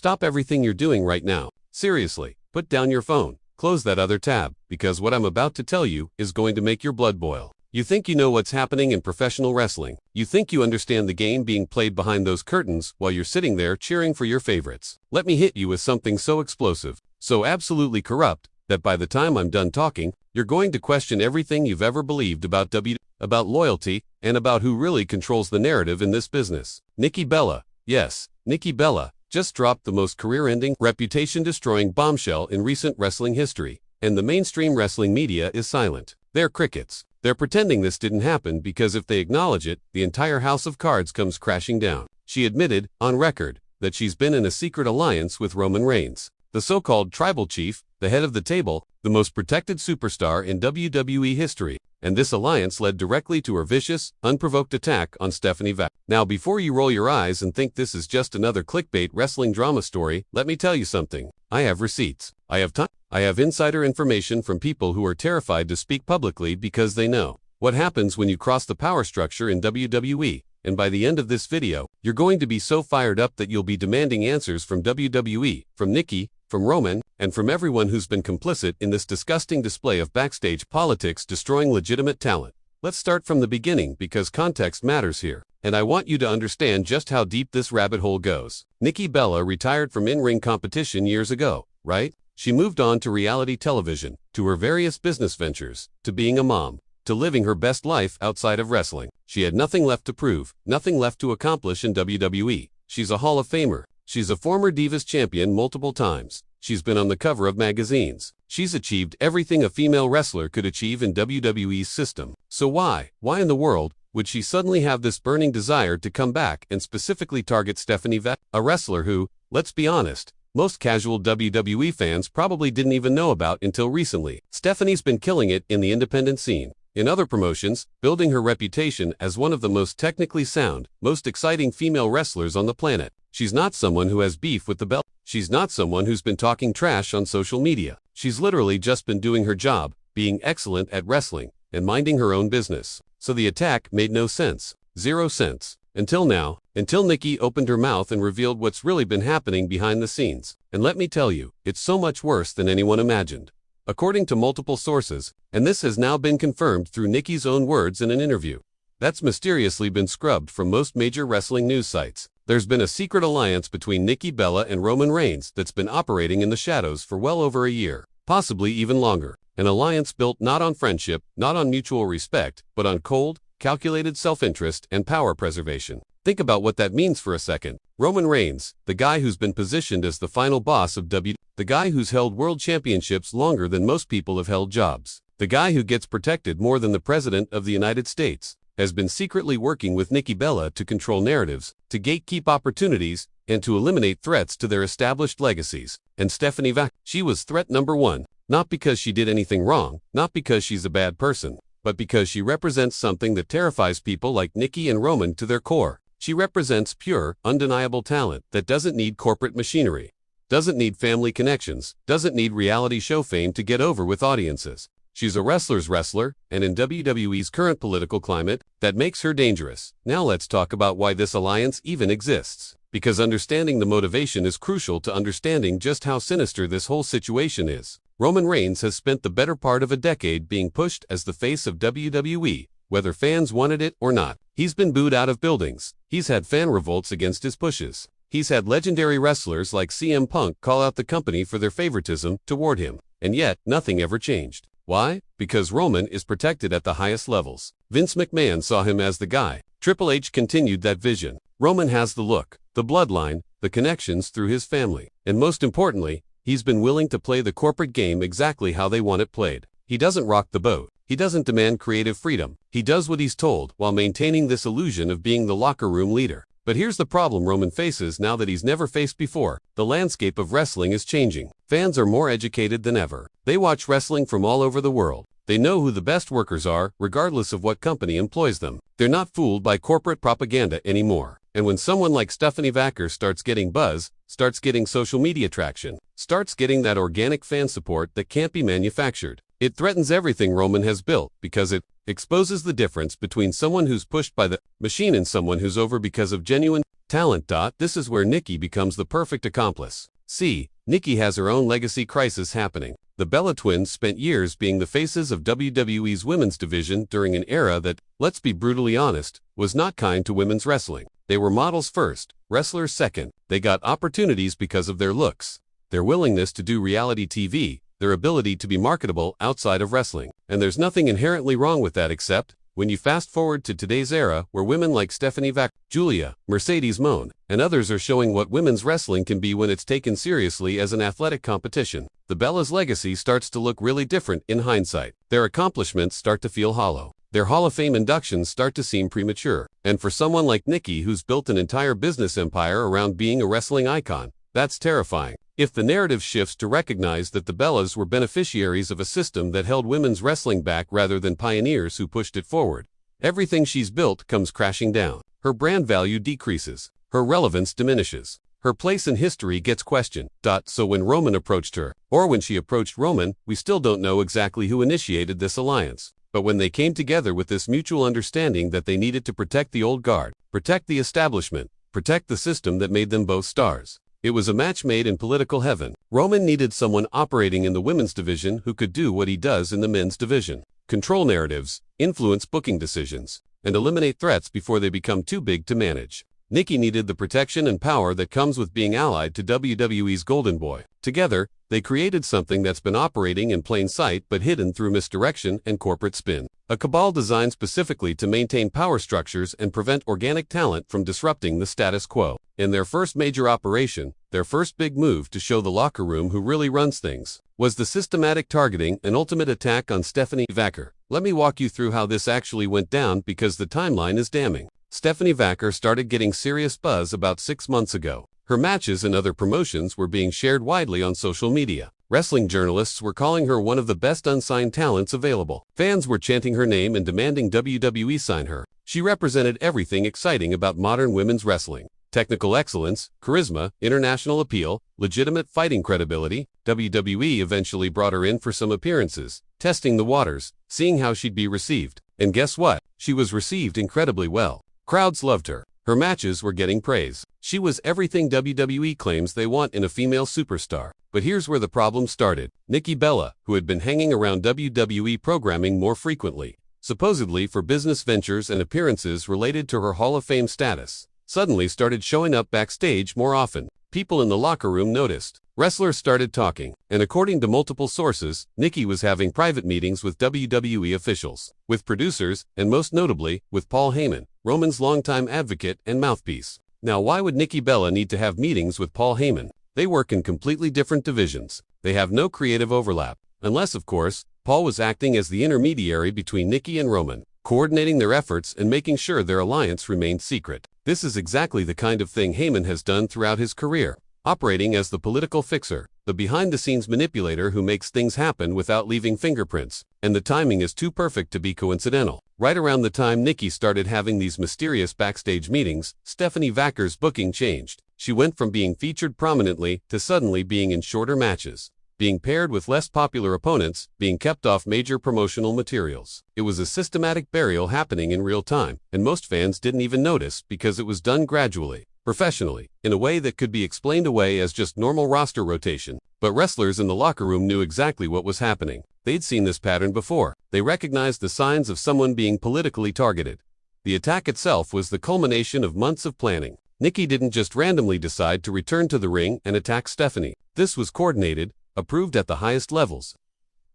stop everything you're doing right now. Seriously, put down your phone, close that other tab, because what I'm about to tell you is going to make your blood boil. You think you know what's happening in professional wrestling. You think you understand the game being played behind those curtains while you're sitting there cheering for your favorites. Let me hit you with something so explosive, so absolutely corrupt, that by the time I'm done talking, you're going to question everything you've ever believed about about loyalty, and about who really controls the narrative in this business. Nikki Bella, yes, Nikki Bella, just dropped the most career-ending, reputation-destroying bombshell in recent wrestling history, and the mainstream wrestling media is silent. They're crickets. They're pretending this didn't happen because if they acknowledge it, the entire house of cards comes crashing down. She admitted, on record, that she's been in a secret alliance with Roman Reigns, the so-called tribal chief, the head of the table, the most protected superstar in WWE history, and this alliance led directly to her vicious, unprovoked attack on Stephanie Vaquer. Now before you roll your eyes and think this is just another clickbait wrestling drama story, let me tell you something. I have receipts. I have time. I have insider information from people who are terrified to speak publicly because they know what happens when you cross the power structure in WWE. And by the end of this video, you're going to be so fired up that you'll be demanding answers from WWE, from Nikki, from Roman, and from everyone who's been complicit in this disgusting display of backstage politics destroying legitimate talent. Let's start from the beginning because context matters here, and I want you to understand just how deep this rabbit hole goes. Nikki Bella retired from in-ring competition years ago, right? She moved on to reality television, to her various business ventures, to being a mom, to living her best life outside of wrestling. She had nothing left to prove, nothing left to accomplish in WWE. She's a Hall of Famer. She's a former Divas champion multiple times. She's been on the cover of magazines. She's achieved everything a female wrestler could achieve in WWE's system. So why in the world, would she suddenly have this burning desire to come back and specifically target Stephanie Vaquer, a wrestler who, let's be honest, most casual WWE fans probably didn't even know about until recently? Stephanie's been killing it in the independent scene, in other promotions, building her reputation as one of the most technically sound, most exciting female wrestlers on the planet. She's not someone who has beef with the belt. She's not someone who's been talking trash on social media. She's literally just been doing her job, being excellent at wrestling, and minding her own business. So the attack made no sense. 0 cents. Until now, until Nikki opened her mouth and revealed what's really been happening behind the scenes. And let me tell you, it's so much worse than anyone imagined. According to multiple sources, and this has now been confirmed through Nikki's own words in an interview, that's mysteriously been scrubbed from most major wrestling news sites. There's been a secret alliance between Nikki Bella and Roman Reigns that's been operating in the shadows for well over a year, possibly even longer. An alliance built not on friendship, not on mutual respect, but on cold, calculated self-interest and power preservation. Think about what that means for a second. Roman Reigns, the guy who's been positioned as the final boss of WWE, the guy who's held world championships longer than most people have held jobs, the guy who gets protected more than the President of the United States, has been secretly working with Nikki Bella to control narratives, to gatekeep opportunities, and to eliminate threats to their established legacies. And Stephanie Vaquer, she was threat number one, not because she did anything wrong, not because she's a bad person, but because she represents something that terrifies people like Nikki and Roman to their core. She represents pure, undeniable talent that doesn't need corporate machinery, doesn't need family connections, doesn't need reality show fame to get over with audiences. She's a wrestler's wrestler, and in WWE's current political climate, that makes her dangerous. Now let's talk about why this alliance even exists. Because understanding the motivation is crucial to understanding just how sinister this whole situation is. Roman Reigns has spent the better part of a decade being pushed as the face of WWE, whether fans wanted it or not. He's been booed out of buildings. He's had fan revolts against his pushes. He's had legendary wrestlers like CM Punk call out the company for their favoritism toward him. And yet, nothing ever changed. Why? Because Roman is protected at the highest levels. Vince McMahon saw him as the guy. Triple H continued that vision. Roman has the look, the bloodline, the connections through his family. And most importantly, he's been willing to play the corporate game exactly how they want it played. He doesn't rock the boat. He doesn't demand creative freedom. He does what he's told while maintaining this illusion of being the locker room leader. But here's the problem Roman faces now that he's never faced before. The landscape of wrestling is changing. Fans are more educated than ever. They watch wrestling from all over the world. They know who the best workers are, regardless of what company employs them. They're not fooled by corporate propaganda anymore. And when someone like Stephanie Vaquer starts getting buzz, starts getting social media traction, starts getting that organic fan support that can't be manufactured, it threatens everything Roman has built because it exposes the difference between someone who's pushed by the machine and someone who's over because of genuine. Talent. This is where Nikki becomes the perfect accomplice. See, Nikki has her own legacy crisis happening. The Bella twins spent years being the faces of WWE's women's division during an era that, let's be brutally honest, was not kind to women's wrestling. They were models first, wrestlers second. They got opportunities because of their looks, their willingness to do reality TV, their ability to be marketable outside of wrestling. And there's nothing inherently wrong with that except, when you fast forward to today's era where women like Stephanie Vaquer, Julia, Mercedes Moan, and others are showing what women's wrestling can be when it's taken seriously as an athletic competition, the Bella's legacy starts to look really different in hindsight. Their accomplishments start to feel hollow. Their Hall of Fame inductions start to seem premature. And for someone like Nikki who's built an entire business empire around being a wrestling icon, that's terrifying. If the narrative shifts to recognize that the Bellas were beneficiaries of a system that held women's wrestling back rather than pioneers who pushed it forward, everything she's built comes crashing down. Her brand value decreases. Her relevance diminishes. Her place in history gets questioned. So when Roman approached her, or when she approached Roman, we still don't know exactly who initiated this alliance. But when they came together with this mutual understanding that they needed to protect the old guard, protect the establishment, protect the system that made them both stars, it was a match made in political heaven. Roman needed someone operating in the women's division who could do what he does in the men's division: control narratives, influence booking decisions, and eliminate threats before they become too big to manage. Nikki needed the protection and power that comes with being allied to WWE's Golden Boy. Together, they created something that's been operating in plain sight but hidden through misdirection and corporate spin. A cabal designed specifically to maintain power structures and prevent organic talent from disrupting the status quo. In their first major operation, their first big move to show the locker room who really runs things, was the systematic targeting and ultimate attack on Stephanie Vaquer. Let me walk you through how this actually went down because the timeline is damning. Stephanie Vaquer started getting serious buzz about 6 months ago. Her matches and other promotions were being shared widely on social media. Wrestling journalists were calling her one of the best unsigned talents available. Fans were chanting her name and demanding WWE sign her. She represented everything exciting about modern women's wrestling: technical excellence, charisma, international appeal, legitimate fighting credibility. WWE eventually brought her in for some appearances, testing the waters, seeing how she'd be received. And guess what? She was received incredibly well. Crowds loved her. Her matches were getting praise. She was everything WWE claims they want in a female superstar. But here's where the problem started. Nikki Bella, who had been hanging around WWE programming more frequently, supposedly for business ventures and appearances related to her Hall of Fame status, suddenly started showing up backstage more often. People in the locker room noticed. Wrestlers started talking, and according to multiple sources, Nikki was having private meetings with WWE officials, with producers, and most notably, with Paul Heyman, Roman's longtime advocate and mouthpiece. Now, why would Nikki Bella need to have meetings with Paul Heyman? They work in completely different divisions. They have no creative overlap, unless, of course, Paul was acting as the intermediary between Nikki and Roman, coordinating their efforts and making sure their alliance remained secret. This is exactly the kind of thing Heyman has done throughout his career, operating as the political fixer, the behind-the-scenes manipulator who makes things happen without leaving fingerprints. And the timing is too perfect to be coincidental. Right around the time Nikki started having these mysterious backstage meetings, Stephanie Vaquer's booking changed. She went from being featured prominently to suddenly being in shorter matches, being paired with less popular opponents, being kept off major promotional materials. It was a systematic burial happening in real time, and most fans didn't even notice because it was done gradually, professionally, in a way that could be explained away as just normal roster rotation. But wrestlers in the locker room knew exactly what was happening. They'd seen this pattern before. They recognized the signs of someone being politically targeted. The attack itself was the culmination of months of planning. Nikki didn't just randomly decide to return to the ring and attack Stephanie. This was coordinated, approved at the highest levels,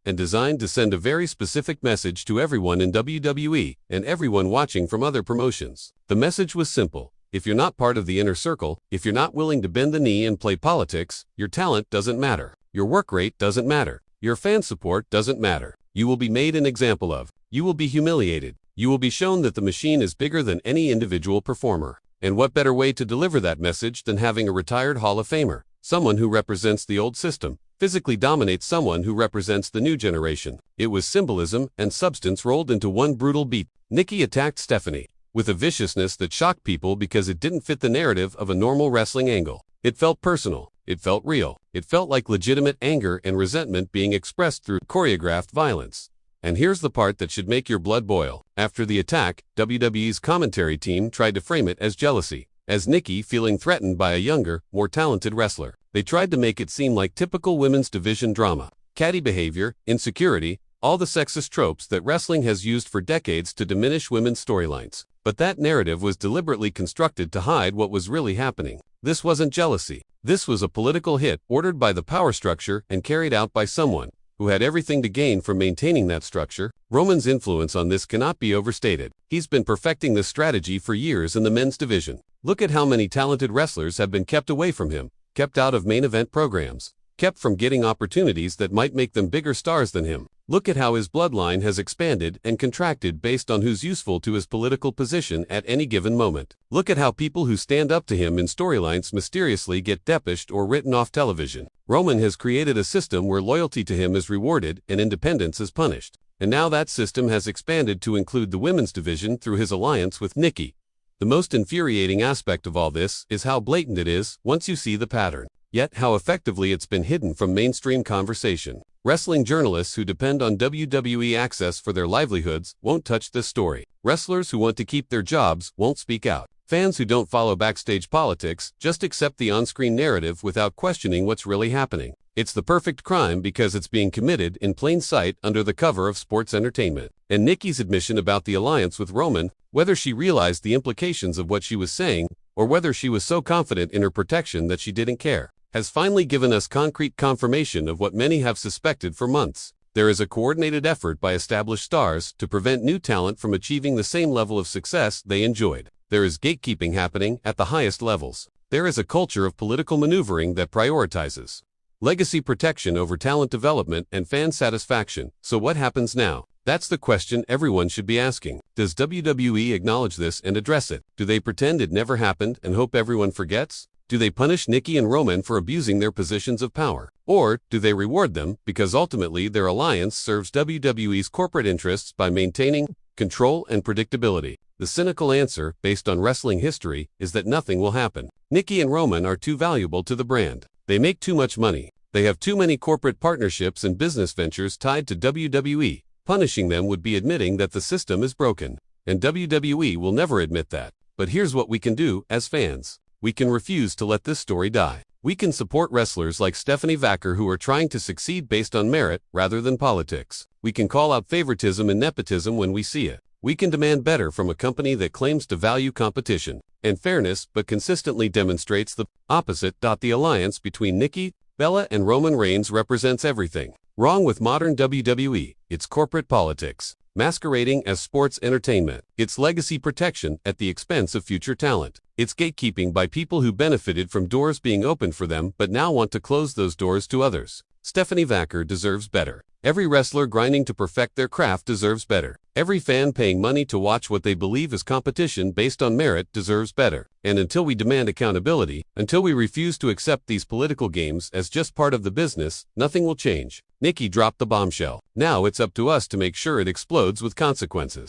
and designed to send a very specific message to everyone in WWE and everyone watching from other promotions. The message was simple: if you're not part of the inner circle, if you're not willing to bend the knee and play politics, your talent doesn't matter. Your work rate doesn't matter. Your fan support doesn't matter. You will be made an example of. You will be humiliated. You will be shown that the machine is bigger than any individual performer. And what better way to deliver that message than having a retired Hall of Famer, someone who represents the old system, physically dominates someone who represents the new generation. It was symbolism and substance rolled into one brutal beat. Nikki attacked Stephanie with a viciousness that shocked people because it didn't fit the narrative of a normal wrestling angle. It felt personal. It felt real. It felt like legitimate anger and resentment being expressed through choreographed violence. And here's the part that should make your blood boil. After the attack, WWE's commentary team tried to frame it as jealousy. as Nikki feeling threatened by a younger, more talented wrestler. They tried to make it seem like typical women's division drama. Catty behavior, insecurity, all the sexist tropes that wrestling has used for decades to diminish women's storylines. But that narrative was deliberately constructed to hide what was really happening. This wasn't jealousy. This was a political hit ordered by the power structure and carried out by someone who had everything to gain from maintaining that structure. Roman's influence on this cannot be overstated. He's been perfecting this strategy for years in the men's division. Look at how many talented wrestlers have been kept away from him, kept out of main event programs, kept from getting opportunities that might make them bigger stars than him. Look at how his bloodline has expanded and contracted based on who's useful to his political position at any given moment. Look at how people who stand up to him in storylines mysteriously get depushed or written off television. Roman has created a system where loyalty to him is rewarded and independence is punished. And now that system has expanded to include the women's division through his alliance with Nikki. The most infuriating aspect of all this is how blatant it is once you see the pattern, yet how effectively it's been hidden from mainstream conversation. Wrestling journalists who depend on WWE access for their livelihoods won't touch this story. Wrestlers who want to keep their jobs won't speak out. Fans who don't follow backstage politics just accept the on-screen narrative without questioning what's really happening. It's the perfect crime because it's being committed in plain sight under the cover of sports entertainment. And Nikki's admission about the alliance with Roman, whether she realized the implications of what she was saying, or whether she was so confident in her protection that she didn't care, has finally given us concrete confirmation of what many have suspected for months. There is a coordinated effort by established stars to prevent new talent from achieving the same level of success they enjoyed. There is gatekeeping happening at the highest levels. There is a culture of political maneuvering that prioritizes legacy protection over talent development and fan satisfaction. So what happens now? That's the question everyone should be asking. Does WWE acknowledge this and address it? Do they pretend it never happened and hope everyone forgets? Do they punish Nikki and Roman for abusing their positions of power? Or do they reward them because ultimately their alliance serves WWE's corporate interests by maintaining control and predictability? The cynical answer, based on wrestling history, is that nothing will happen. Nikki and Roman are too valuable to the brand. They make too much money. They have too many corporate partnerships and business ventures tied to WWE. Punishing them would be admitting that the system is broken. And WWE will never admit that. But here's what we can do as fans. We can refuse to let this story die. We can support wrestlers like Stephanie Vaquer who are trying to succeed based on merit rather than politics. We can call out favoritism and nepotism when we see it. We can demand better from a company that claims to value competition and fairness but consistently demonstrates the opposite. The alliance between Nikki Bella and Roman Reigns represents everything wrong with modern WWE. It's corporate politics masquerading as sports entertainment. It's legacy protection at the expense of future talent. It's gatekeeping by people who benefited from doors being opened for them but now want to close those doors to others. Stephanie Vaquer deserves better. Every wrestler grinding to perfect their craft deserves better. Every fan paying money to watch what they believe is competition based on merit deserves better. And until we demand accountability, until we refuse to accept these political games as just part of the business, nothing will change. Nikki dropped the bombshell. Now it's up to us to make sure it explodes with consequences.